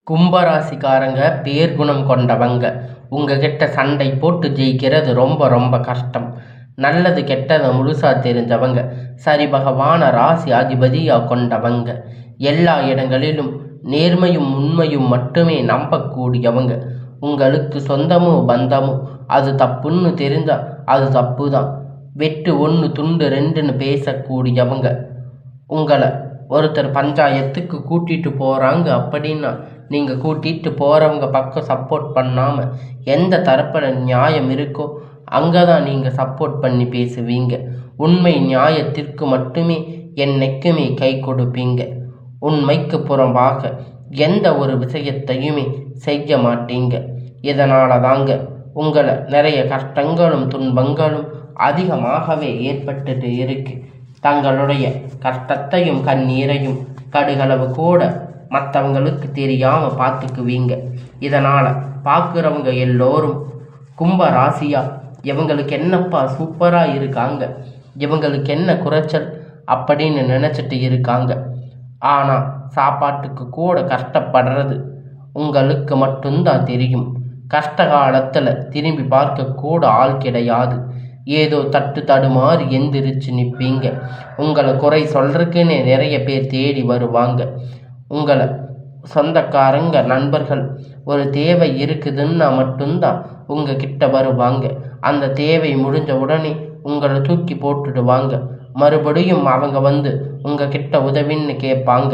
கும்பராசிக்காரங்க பேர்குணம் கொண்டவங்க. உங்ககிட்ட சண்டை போட்டு ஜெயிக்கிறது ரொம்ப ரொம்ப கஷ்டம். நல்லது கெட்டதை முழுசா தெரிஞ்சவங்க. சரி பகவான ராசி அதிபதியா கொண்டவங்க. எல்லா இடங்களிலும் நேர்மையும் உண்மையும் மட்டுமே நம்பக்கூடியவங்க. உங்களுக்கு சொந்தமோ பந்தமோ அது தப்புன்னு தெரிஞ்சா அது தப்பு தான். வெட்டு ஒன்று துண்டு ரெண்டுன்னு பேசக்கூடியவங்க. உங்களை ஒருத்தர் பஞ்சாயத்துக்கு கூட்டிட்டு போகிறாங்க அப்படின்னா நீங்கள் கூட்டிகிட்டு போகிறவங்க பக்கம் சப்போர்ட் பண்ணாமல் எந்த தரப்பில் நியாயம் இருக்கோ அங்கே தான் நீங்கள் சப்போர்ட் பண்ணி பேசுவீங்க. உண்மை நியாயத்திற்கு மட்டுமே என்னைக்குமே கை கொடுப்பீங்க. உண்மைக்கு புறம்பாக எந்த ஒரு விஷயத்தையுமே செய்ய மாட்டீங்க. இதனால தாங்க உங்களை நிறைய கஷ்டங்களும் துன்பங்களும் அதிகமாகவே ஏற்பட்டுட்டு இருக்கு. தங்களுடைய கஷ்டத்தையும் கண்ணீரையும் கடுகளவு கூட மற்றவங்களுக்கு தெரியாமல் பார்த்துக்குவீங்க. இதனால் பார்க்குறவங்க எல்லோரும் கும்ப ராசியா இவங்களுக்கு என்னப்பா சூப்பராக இருக்காங்க, இவங்களுக்கு என்ன குறைச்சல் அப்படின்னு நினச்சிட்டு இருக்காங்க. ஆனால் சாப்பாட்டுக்கு கூட கஷ்டப்படுறது உங்களுக்கு மட்டும்தான் தெரியும். கஷ்ட காலத்தில் திரும்பி பார்க்கக்கூட ஆள் கிடையாது. ஏதோ தட்டு தடுமாறி எந்திரிச்சு நிற்பீங்க. உங்களை குறை சொல்றதுக்குன்னே நிறைய பேர் தேடி வருவாங்க. உங்களை சொந்தக்காரங்க நண்பர்கள் ஒரு தேவை இருக்குதுன்னா மட்டும்தான் உங்ககிட்ட வருவாங்க. அந்த தேவை முடிஞ்ச உடனே உங்களை தூக்கி போட்டுடுவாங்க. மறுபடியும் அவங்க வந்து உங்ககிட்ட உதவின்னு கேட்பாங்க.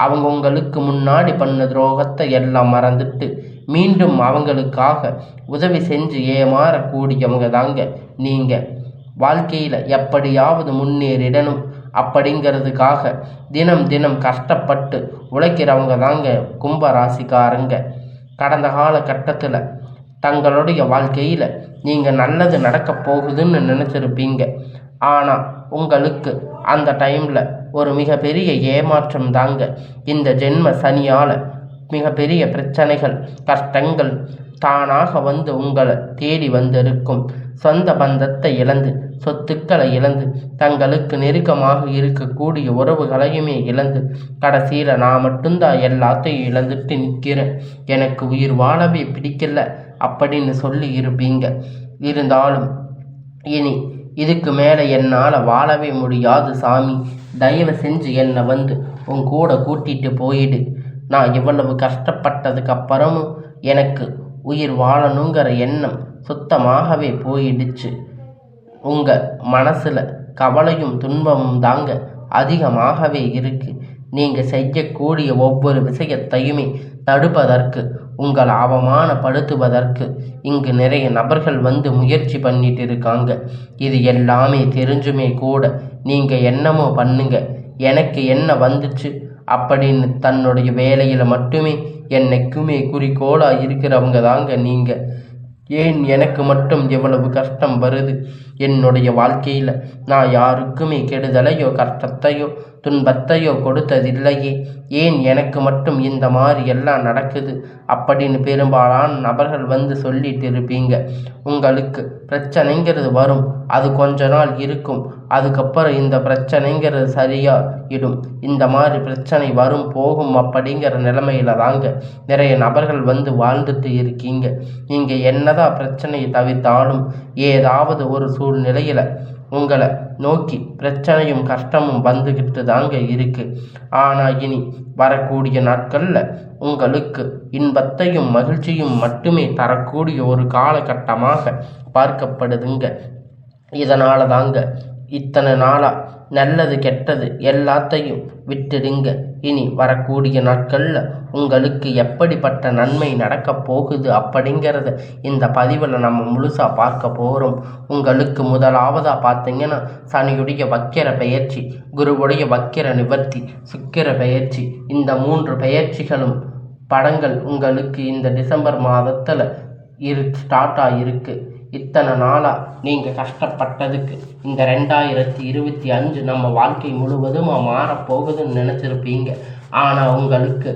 அவங்க உங்களுக்கு முன்னாடி பண்ண துரோகத்தை எல்லாம் மறந்துட்டு மீண்டும் அவங்களுக்காக உதவி செஞ்சு ஏமாறக்கூடியவங்க தாங்க நீங்கள். வாழ்க்கையில் எப்படியாவது முன்னேறிடணும் அப்படிங்கிறதுக்காக தினம் தினம் கஷ்டப்பட்டு உழைக்கிறவங்க தாங்க கும்பராசிக்காரங்க. கடந்த காலகட்டத்தில் தங்களுடைய வாழ்க்கையில் நீங்கள் நல்லது நடக்க போகுதுன்னு நினச்சிருப்பீங்க. ஆனால் உங்களுக்கு அந்த டைமில் ஒரு மிகப்பெரிய ஏமாற்றம் தாங்க. இந்த ஜென்ம சனியால் மிகப்பெரிய பிரச்சனைகள் கஷ்டங்கள் தானாக வந்து உங்களை தேடி வந்திருக்கும். சொந்த பந்தத்தை இழந்து சொத்துக்களை இழந்து தங்களுக்கு நெருக்கமாக இருக்கக்கூடிய உறவுகளையுமே இழந்து கடைசியில் நான் மட்டும்தான் எல்லாத்தையும் இழந்துட்டு நிற்கிறேன், எனக்கு உயிர் வாழவே பிடிக்கல அப்படின்னு சொல்லி இருப்பீங்க. இருந்தாலும் இனி இதுக்கு மேலே என்னால் வாழவே முடியாது சாமி, தயவு செஞ்சு என்னை வந்து உன் கூட கூட்டிகிட்டு போயிடு. நான் இவ்வளவு கஷ்டப்பட்டதுக்கு அப்புறமும் எனக்கு உயிர் வாழணுங்கிற எண்ணம் சுத்தமாகவே போயிடுச்சு. உங்கள் மனசில் கவலையும் துன்பமும் தாங்க அதிகமாகவே இருக்குது. நீங்கள் செய்யக்கூடிய ஒவ்வொரு விஷயத்தையுமே தடுப்பதற்கு உங்களை அவமானப்படுத்துவதற்கு இங்கு நிறைய நபர்கள் வந்து முயற்சி பண்ணிட்டு இருக்காங்க. இது எல்லாமே தெரிஞ்சுமே கூட நீங்கள் என்னமோ பண்ணுங்க, எனக்கு என்ன வந்துச்சு அப்படின்னு தன்னுடைய வேலையில் மட்டுமே என்னைக்குமே குறிக்கோளாக இருக்கிறவங்க தாங்க நீங்கள். ஏன் எனக்கு மட்டும் எவ்வளவு கஷ்டம் வருது? என்னுடைய வாழ்க்கையில் நான் யாருக்குமே கெடுதலையோ கஷ்டத்தையோ துன்பத்தையோ கொடுத்ததில்லையே, ஏன் எனக்கு மட்டும் இந்த மாதிரி எல்லாம் நடக்குது அப்படின்னு பெரும்பாலான நபர்கள் வந்து சொல்லிட்டு இருப்பீங்க. உங்களுக்கு பிரச்சனைங்கிறது வரும், அது கொஞ்ச நாள் இருக்கும், அதுக்கப்புறம் இந்த பிரச்சனைங்கிறது சரியாயிடும். இந்த மாதிரி பிரச்சனை வரும் போகும் அப்படிங்கிற நிலைமையில தாங்க நிறைய நபர்கள் வந்து வாழ்ந்துட்டு இருக்கீங்க. நீங்கள் என்னதான் பிரச்சனையை தவிர்த்தாலும் ஏதாவது ஒரு சூழ்நிலையில் உங்களை நோக்கி பிரச்சனையும் கஷ்டமும் வந்துக்கிட்டு தாங்க இருக்குது. ஆனால் இனி வரக்கூடிய நாட்களில் உங்களுக்கு இன்பத்தையும் மகிழ்ச்சியும் மட்டுமே தரக்கூடிய ஒரு காலகட்டமாக பார்க்கப்படுதுங்க. இதனால தாங்க இத்தனை நாளாக நல்லது கெட்டது எல்லாத்தையும் விட்டுடுங்க. இனி வரக்கூடிய நாட்களில் உங்களுக்கு எப்படிப்பட்ட நன்மை நடக்கப் போகுது அப்படிங்கிறத இந்த பதிவில் நம்ம முழுசாக பார்க்க போகிறோம். உங்களுக்கு முதலாவதாக பார்த்தீங்கன்னா சனியுடைய வக்கிர பெயர்ச்சி, குருவுடைய வக்கிர நிவர்த்தி, சுக்கிர பெயர்ச்சி. இந்த 3 பெயர்ச்சிகளும் படங்கள் உங்களுக்கு இந்த டிசம்பர் மாதத்தில் ஸ்டார்ட் ஆகிருக்கு. இத்தனை நாளாக நீங்கள் கஷ்டப்பட்டதுக்கு இந்த 2025 நம்ம வாழ்க்கை முழுவதும் மாறப்போகுதுன்னு நினச்சிருப்பீங்க. ஆனால் உங்களுக்கு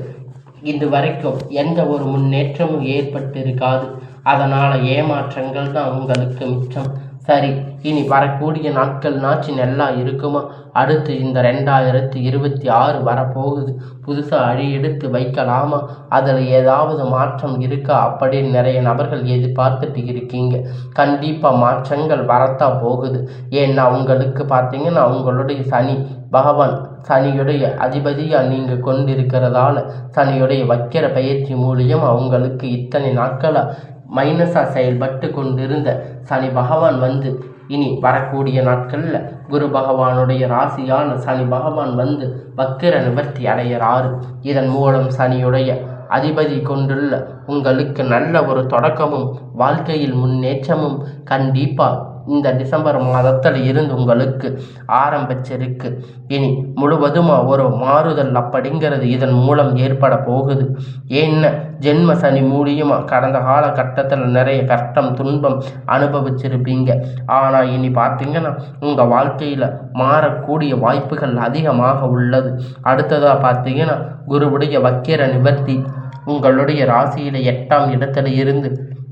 இது வரைக்கும் எந்த ஒரு முன்னேற்றமும் ஏற்பட்டு இருக்காது. அதனால் ஏமாற்றங்கள் தான் உங்களுக்கு மிச்சம். சரி, இனி வரக்கூடிய நாட்கள் நாச்சு நல்லா இருக்குமா? அடுத்து இந்த 2026 வரப்போகுது. புதுசாக அடி எடுத்து வைக்கலாமா? அதில் ஏதாவது மாற்றம் இருக்கா அப்படின்னு நிறைய நபர்கள் எதிர்பார்த்துட்டு இருக்கீங்க. கண்டிப்பாக மாற்றங்கள் வரத்தான் போகுது. ஏன்னா உங்களுக்கு பார்த்தீங்கன்னா உங்களுடைய சனி பகவான் சனியுடைய அதிபதியாக நீங்கள் கொண்டிருக்கிறதால சனியுடைய வக்கிர பயிற்சி மூலியம் அவங்களுக்கு இத்தனை நாட்களாக மைனஸாக செயல்பட்டு கொண்டிருந்த சனி பகவான் வந்து இனி வரக்கூடிய நாட்களில் குரு பகவானுடைய ராசியான சனி பகவான் வந்து வக்கிர நிவர்த்தி அடைகிறாரு. இதன் மூலம் சனியுடைய அதிபதி கொண்டுள்ள உங்களுக்கு நல்ல ஒரு தொடக்கமும் வாழ்க்கையில் முன்னேற்றமும் கண்டிப்பாக இந்த டிசம்பர் மாதத்தில் இருந்து உங்களுக்கு ஆரம்பிச்சிருக்கு. இனி முழுவதுமாக ஒரு மாறுதல் அப்படிங்கிறது இதன் மூலம் ஏற்பட போகுது. ஏன்னா ஜென்ம சனி மூலியமாக கடந்த காலகட்டத்தில் நிறைய கஷ்டம் துன்பம் அனுபவிச்சிருப்பீங்க. ஆனால் இனி பார்த்தீங்கன்னா உங்கள் வாழ்க்கையில் மாறக்கூடிய வாய்ப்புகள் அதிகமாக உள்ளது. அடுத்ததாக பார்த்தீங்கன்னா குருவுடைய வக்கிர நிவர்த்தி உங்களுடைய ராசியில் 8ஆம் இடத்துல இருந்து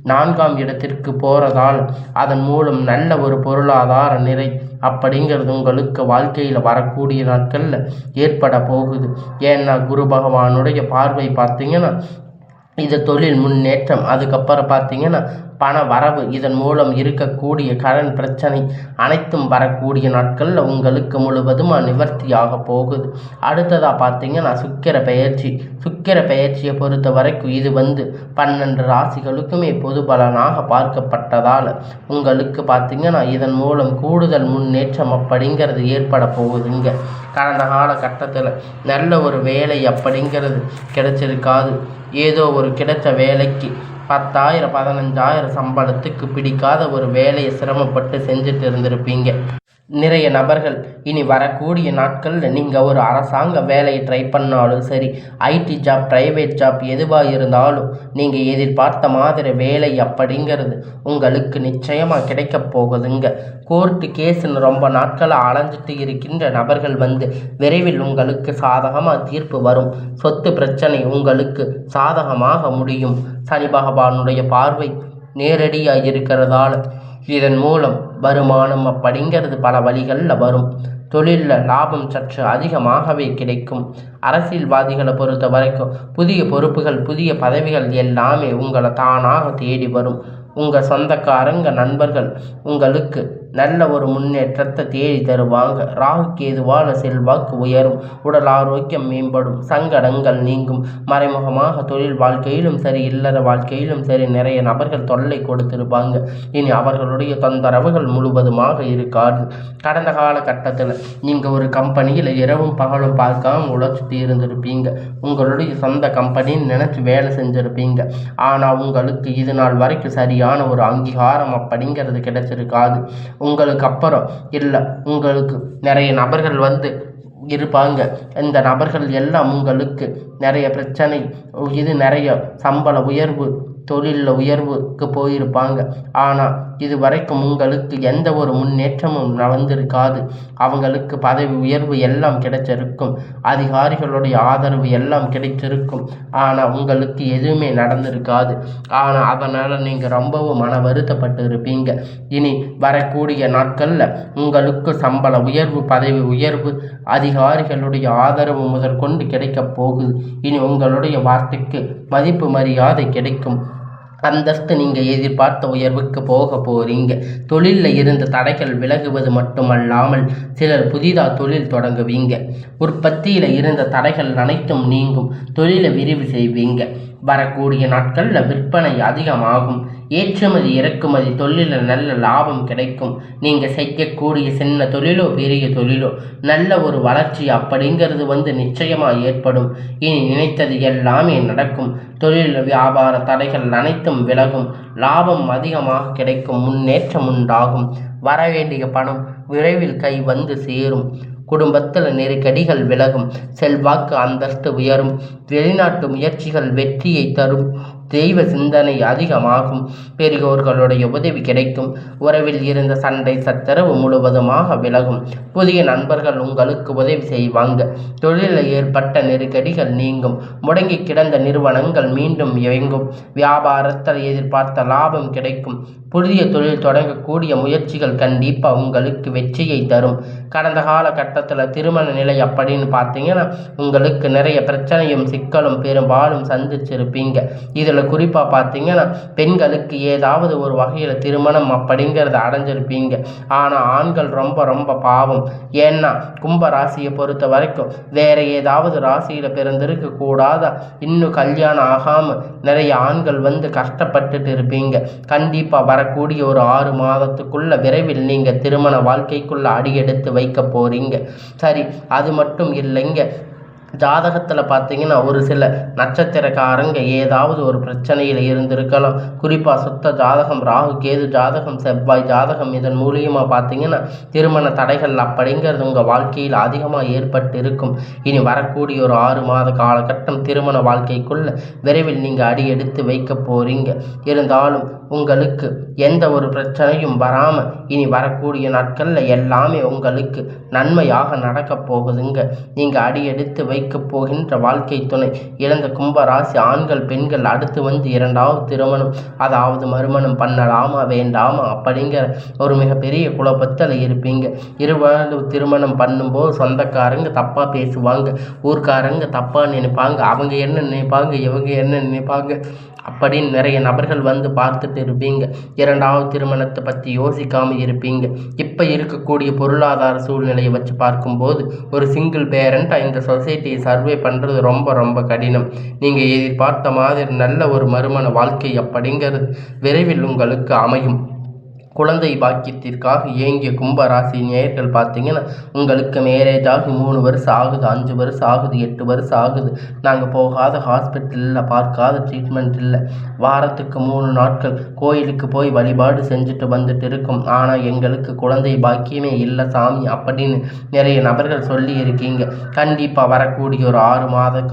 4ஆம் இடத்திற்கு போகிறதால் அதன் மூலம் நல்ல ஒரு பொருளாதார நிலை அப்படிங்கிறது உங்களுக்கு வாழ்க்கையில் வரக்கூடிய நாட்களில் ஏற்பட போகுது. ஏன்னா குரு பகவானுடைய பார்வை பார்த்தீங்கன்னா இது தொழில் முன்னேற்றம், அதுக்கப்புறம் பார்த்தீங்கன்னா பண வரவு, இதன் மூலம் இருக்கக்கூடிய கடன் பிரச்சனை அனைத்தும் வரக்கூடிய நாட்களில் உங்களுக்கு முழுவதுமாக நிவர்த்தியாக போகுது. அடுத்ததாக பார்த்தீங்கன்னா சுக்கிர பயிற்சியை பொறுத்த வரைக்கும் இது 12 ராசிகளுக்குமே பொது பலனாக பார்க்கப்பட்டதால் உங்களுக்கு பார்த்தீங்கன்னா இதன் மூலம் கூடுதல் முன்னேற்றம் அப்படிங்கிறது ஏற்பட போகுதுங்க. கடந்த காலகட்டத்தில் நல்ல ஒரு வேலை அப்படிங்கிறது கிடைச்சிருக்காது. ஏதோ ஒரு கிடைச்ச வேலைக்கு 10,000 15,000 சம்பளத்துக்கு பிடிக்காத ஒரு வேலையை சிரமப்பட்டு செஞ்சுட்டு இருந்திருப்பீங்க. நிறைய நபர்கள் இனி வரக்கூடிய நாட்களில் நீங்கள் ஒரு அரசாங்க வேலையை ட்ரை பண்ணாலும் சரி, ஐடி ஜாப் ப்ரைவேட் ஜாப் எதுவாக இருந்தாலும் நீங்கள் எதிர்பார்த்த மாதிரி வேலை அப்படிங்கிறது உங்களுக்கு நிச்சயமாக கிடைக்க போகுதுங்க. கோர்ட்டு கேஸுன்னு ரொம்ப நாட்களாக அலைஞ்சிட்டு இருக்கின்ற நபர்கள் விரைவில் உங்களுக்கு சாதகமாக தீர்ப்பு வரும். சொத்து பிரச்சனை உங்களுக்கு சாதகமாக முடியும். சனி பகவானுடைய பார்வை நேரடியாக இருக்கிறதால இதன் மூலம் வருமானம் அப்படிங்கிறது பல வழிகளில் வரும். தொழிலில் லாபம் சற்று அதிகமாகவே கிடைக்கும். அரசியல்வாதிகளை பொறுத்த வரைக்கும் புதிய பொறுப்புகள் புதிய பதவிகள் எல்லாமே உங்களை தானாக தேடி வரும். உங்கள் சொந்தக்காரங்க நண்பர்கள் உங்களுக்கு நல்ல ஒரு முன்னேற்றத்தை தேடி தருவாங்க. ராகு கேதுவால செல்வாக்கு உயரும். உடல் ஆரோக்கியம் மேம்படும். சங்கடங்கள் நீங்கும். மறைமுகமாக தொழில் வாழ்க்கையிலும் சரி இல்லற வாழ்க்கையிலும் சரி நிறைய நபர்கள் தொல்லை கொடுத்திருப்பாங்க. இனி அவர்களுடைய தொந்தரவுகள் முழுவதுமாக இருக்காது. கடந்த காலகட்டத்தில் நீங்கள் ஒரு கம்பெனியில் இரவும் பகலும் பார்க்காம உழைச்சிட்டு இருந்திருப்பீங்க. உங்களுடைய சொந்த கம்பெனின்னு நினச்சி வேலை செஞ்சுருப்பீங்க. ஆனால் உங்களுக்கு இது நாள் வரைக்கும் சரியான ஒரு அங்கீகாரம் அப்படிங்கிறது கிடைச்சிருக்காது. உங்களுக்கு அப்புறம் இல்லை, உங்களுக்கு நிறைய நபர்கள் இருப்பாங்க. இந்த நபர்கள் எல்லாம் உங்களுக்கு நிறைய பிரச்சனை, இது நிறைய சம்பள உயர்வு தொழிலில் உயர்வுக்கு போயிருப்பாங்க. ஆனால் இது வரைக்கும் உங்களுக்கு எந்த ஒரு முன்னேற்றமும் நடந்திருக்காது. அவங்களுக்கு பதவி உயர்வு எல்லாம் கிடைச்சிருக்கும். அதிகாரிகளுடைய ஆதரவு எல்லாம் கிடைச்சிருக்கும். ஆனால் உங்களுக்கு எதுவுமே நடந்திருக்காது. ஆனால் அதனால் நீங்கள் ரொம்பவும் மன வருத்தப்பட்டு இருப்பீங்க. இனி வரக்கூடிய நாட்களில் உங்களுக்கு சம்பள உயர்வு பதவி உயர்வு அதிகாரிகளுடைய ஆதரவு முதற்கொண்டு கிடைக்கப் போகுது. இனி உங்களுடைய வார்த்தைக்கு மதிப்பு மரியாதை கிடைக்கும். அந்தஸ்து நீங்கள் எதிர்பார்த்த உயர்வுக்கு போக போகிறீங்க. தொழிலில் இருந்த தடைகள் விலகுவது மட்டுமல்லாமல் சிலர் புதிதாக தொழில் தொடங்குவீங்க. உற்பத்தியில் இருந்த தடைகள் அனைத்தும் நீங்கும். தொழிலை விரிவு செய்வீங்க. வரக்கூடிய நாட்களில் விற்பனை அதிகமாகும். ஏற்றுமதி இறக்குமதி தொழிலில் நல்ல லாபம் கிடைக்கும். நீங்கள் செய்யக்கூடிய சின்ன தொழிலோ பெரிய தொழிலோ நல்ல ஒரு வளர்ச்சி அப்படிங்கிறது நிச்சயமாக ஏற்படும். இனி நினைத்தது எல்லாமே நடக்கும். தொழில் வியாபார தடைகள் அனைத்தும் விலகும். லாபம் அதிகமாக கிடைக்கும். முன்னேற்றம் உண்டாகும். வரவேண்டிய பணம் விரைவில் கை சேரும். குடும்பத்தில் நெருக்கடிகள் விலகும். செல்வாக்கு அந்தஸ்து உயரும். வெளிநாட்டு முயற்சிகள் வெற்றியை தரும். தெய்வ சிந்தனை அதிகமாகும். பெரியோர்களுடைய உதவி கிடைக்கும். உறவில் இருந்த சண்டை சச்சரவு முழுவதுமாக விலகும். புதிய நண்பர்கள் உங்களுக்கு உதவி செய்வாங்க. தொழிலில் ஏற்பட்ட நெருக்கடிகள் நீங்கும். முடங்கி கிடந்த நிறுவனங்கள் மீண்டும் இயங்கும். வியாபாரத்தில் எதிர்பார்த்த லாபம் கிடைக்கும். புதிய தொழில் தொடங்கக்கூடிய முயற்சிகள் கண்டிப்பாக உங்களுக்கு வெற்றியை தரும். கடந்த காலகட்டத்தில் திருமண நிலை அப்படின்னு பார்த்தீங்கன்னா உங்களுக்கு நிறைய பிரச்சனையும் சிக்கலும் பெரும்பாலும் சந்திச்சிருப்பீங்க. இதில் குறிப்பாக பார்த்தீங்கன்னா பெண்களுக்கு ஏதாவது ஒரு வகையில் திருமணம் அப்படிங்கிறத அடைஞ்சிருப்பீங்க. ஆனால் ஆண்கள் ரொம்ப ரொம்ப பாவம். ஏன்னா கும்ப ராசியை பொறுத்த வரைக்கும் வேற ஏதாவது ராசியில் பிறந்திருக்க கூடாதா, இன்னும் கல்யாணம் ஆகாமல் நிறைய ஆண்கள் கஷ்டப்பட்டுட்டு இருப்பீங்க. கண்டிப்பாக வரக்கூடிய ஒரு 6 மாதத்துக்குள்ள விரைவில் நீங்கள் திருமண வாழ்க்கைக்குள்ள அடியெடுத்து வைக்க போறீங்க. சரி, அது மட்டும் இல்லைங்க. ஜாதகத்தில் பார்த்தீங்கன்னா ஒரு சில நட்சத்திரக்காரங்க ஏதாவது ஒரு பிரச்சனையில் இருந்திருக்கலாம். குறிப்பாக சுத்த ஜாதகம், ராகு கேது ஜாதகம், செவ்வாய் ஜாதகம், இதன் மூலியமாக பார்த்தீங்கன்னா திருமண தடைகள் அப்படிங்கிறது உங்கள் வாழ்க்கையில் அதிகமாக ஏற்பட்டு இருக்கும். இனி வரக்கூடிய ஒரு 6 மாத காலகட்டம் திருமண வாழ்க்கைக்குள்ள விரைவில் நீங்கள் அடி எடுத்து வைக்க போறீங்க. இருந்தாலும் உங்களுக்கு எந்த ஒரு பிரச்சனையும் வராமல் இனி வரக்கூடிய நாட்களில் எல்லாமே உங்களுக்கு நன்மையாக நடக்கப் போகுதுங்க. நீங்கள் அடி எடுத்து வைக்க போகின்ற வாழ்க்கை துணை இழந்த கும்பராசி ஆண்கள் பெண்கள் அடுத்து 2வது திருமணம், அதாவது மறுமணம் பண்ணலாமா வேண்டாமா அப்படிங்கிற ஒரு மிகப்பெரிய குழப்பத்தில் இருப்பீங்க. இருவரும் திருமணம் பண்ணும்போது சொந்தக்காரங்க தப்பாக பேசுவாங்க, ஊர்க்காரங்க தப்பாக நினைப்பாங்க, அவங்க என்ன நினைப்பாங்க, இவங்க என்ன நினைப்பாங்க அப்படின்னு நிறைய நபர்கள் பார்த்துட்டு இருப்பீங்க. 2வது திருமணத்தை பற்றி யோசிக்காமல் இருப்பீங்க. இப்போ இருக்கக்கூடிய பொருளாதார சூழ்நிலையை வச்சு பார்க்கும்போது ஒரு சிங்கிள் பேரண்ட்டாக இந்த சொசைட்டியை சர்வே பண்ணுறது ரொம்ப ரொம்ப கடினம். நீங்கள் எதிர்பார்த்த மாதிரி நல்ல ஒரு மறுமண வாழ்க்கை அப்படிங்கிறது விரைவில் உங்களுக்கு அமையும். குழந்தை பாக்கியத்திற்காக ஏங்கிய கும்பராசி நேயர்கள் பார்த்தீங்கன்னா உங்களுக்கு மேரேஜ் ஆகி 3 வருஷம் ஆகுது, 5 வருஷம் ஆகுது, 8 வருஷம் ஆகுது. நாங்கள் போகாத ஹாஸ்பிட்டலில் பார்க்காத ட்ரீட்மெண்ட் இல்லை. வாரத்துக்கு 3 நாட்கள் கோயிலுக்கு போய் வழிபாடு செஞ்சுட்டு வந்துட்டு இருக்கோம். ஆனால் எங்களுக்கு குழந்தை பாக்கியமே இல்லை சாமி அப்படின்னு நிறைய நபர்கள் சொல்லி இருக்கீங்க. கண்டிப்பாக வரக்கூடிய ஒரு 6 மாத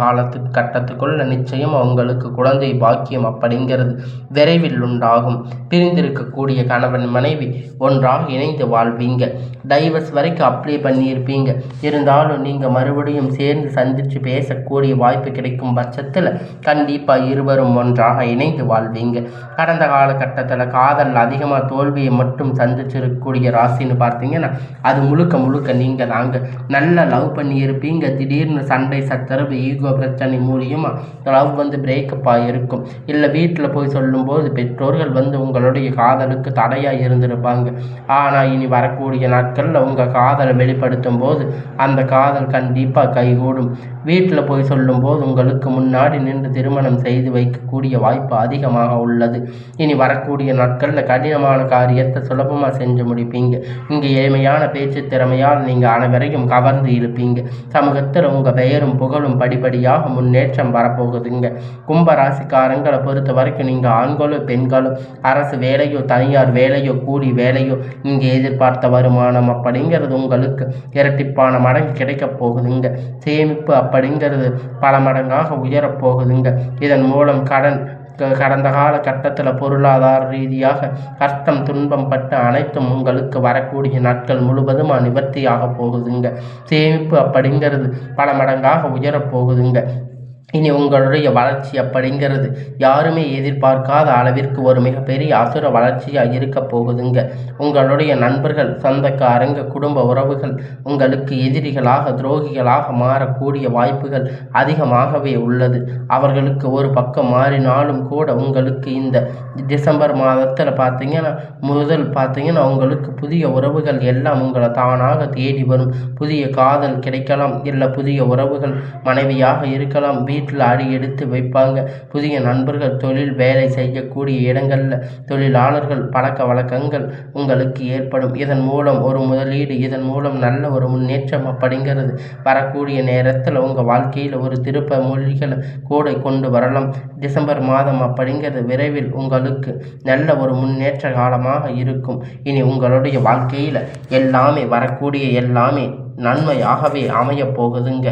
கட்டத்துக்குள்ள நிச்சயம் உங்களுக்கு குழந்தை பாக்கியம் அப்படிங்கிறது விரைவில் உண்டாகும். பிரிந்திருக்கக்கூடிய கணவன் மனைவி ஒன்றாக இணைந்து வாழ்வீங்க. டைவர்ஸ் வரைக்கும் அப்ளை பண்ணியிருப்பீங்க. இருந்தாலும் நீங்கள் மறுபடியும் சேர்ந்து சந்தித்து பேசக்கூடிய வாய்ப்பு கிடைக்கும் பட்சத்தில் கண்டிப்பாக இருவரும் ஒன்றாக இணைந்து வாழ்வீங்க. கடந்த காலகட்டத்தில் காதல் அதிகமாக தோல்வியை மட்டும் சந்திச்சிருக்கக்கூடிய ராசின்னு பார்த்தீங்கன்னா அது முழுக்க நீங்கள் தாங்க. நல்லா லவ் பண்ணியிருப்பீங்க. திடீர்னு சண்டை சச்சரவு ஈகோ பிரச்சனை மூலியமாக லவ் பிரேக்கப் ஆகிருக்கும். இல்லை வீட்டில் போய் சொல்லும்போது பெற்றோர்கள் உங்களுடைய காதலுக்கு தடையாக இருந்திருப்பாங்க. ஆனால் இனி வரக்கூடிய நாட்களில் உங்கள் காதலை வெளிப்படுத்தும் போது அந்த காதல் கண்டிப்பாக கைகூடும். வீட்டில் போய் சொல்லும்போது உங்களுக்கு முன்னாடி நின்று திருமணம் செய்து வைக்கக்கூடிய வாய்ப்பு அதிகமாக உள்ளது. இனி வரக்கூடிய நாட்களில் கடினமான காரியத்தை சுலபமாக செஞ்சு முடிப்பீங்க. இங்கே எளிமையான பேச்சு திறமையால் நீங்கள் அனைவரையும் கவர்ந்து இருப்பீங்க. சமூகத்தில் உங்கள் பெயரும் புகழும் படிப்படியாக முன்னேற்றம் வரப்போகுதுங்க. கும்பராசிக்காரங்களை பொறுத்த வரைக்கும் நீங்கள் ஆண்களோ பெண்களோ அரசு வேலையோ தனியார் வேலையோ கூலி வேலையோ நீங்கள் எதிர்பார்த்த வருமானம் அப்படிங்கிறது உங்களுக்கு இரட்டிப்பான மடங்கு கிடைக்க போகுதுங்க. சேமிப்பு அப்படிங்கிறது பல மடங்காக உயரப்போகுதுங்க. இதன் மூலம் கடந்த கால கட்டத்தில் பொருளாதார ரீதியாக கஷ்டம் துன்பம் பட்டு அனைத்தும் உங்களுக்கு வரக்கூடிய நாட்கள் முழுவதும் நிவர்த்தியாக போகுதுங்க. சேமிப்பு அப்படிங்கிறது பல மடங்காக உயரப்போகுதுங்க. இனி உங்களுடைய வளர்ச்சி அப்படிங்கிறது யாருமே எதிர்பார்க்காத அளவிற்கு ஒரு மிகப்பெரிய அசுர வளர்ச்சியாக இருக்க போகுதுங்க. உங்களுடைய நண்பர்கள், சொந்தக்காரங்க, குடும்ப உறவுகள் உங்களுக்கு எதிரிகளாக துரோகிகளாக மாறக்கூடிய வாய்ப்புகள் அதிகமாகவே உள்ளது. அவர்களுக்கு ஒரு பக்கம் மாறினாலும் கூட உங்களுக்கு இந்த டிசம்பர் மாதத்தில் பார்த்தீங்கன்னா உங்களுக்கு புதிய உறவுகள் எல்லாம் உங்களை தானாக தேடி வரும். புதிய காதல் கிடைக்கலாம், இல்லை புதிய உறவுகள் மனைவியாக இருக்கலாம், வீட்டில் அடி எடுத்து வைப்பாங்க. புதிய நண்பர்கள், தொழில் வேலை செய்யக்கூடிய இடங்களில் தொழிலாளர்கள், பழக்க வழக்கங்கள் உங்களுக்கு ஏற்படும். இதன் மூலம் ஒரு முதலீடு, இதன் மூலம் நல்ல ஒரு முன்னேற்றம் அப்படிங்கிறது வரக்கூடிய நேரத்தில் உங்கள் வாழ்க்கையில் ஒரு திருப்ப மொழிகளை கூட கொண்டு வரலாம். டிசம்பர் மாதம் அப்படிங்கிறது விரைவில் உங்களுக்கு நல்ல ஒரு முன்னேற்ற காலமாக இருக்கும். இனி உங்களுடைய வாழ்க்கையில் எல்லாமே வரக்கூடிய எல்லாமே நன்மையாகவே அமைய போகுதுங்க.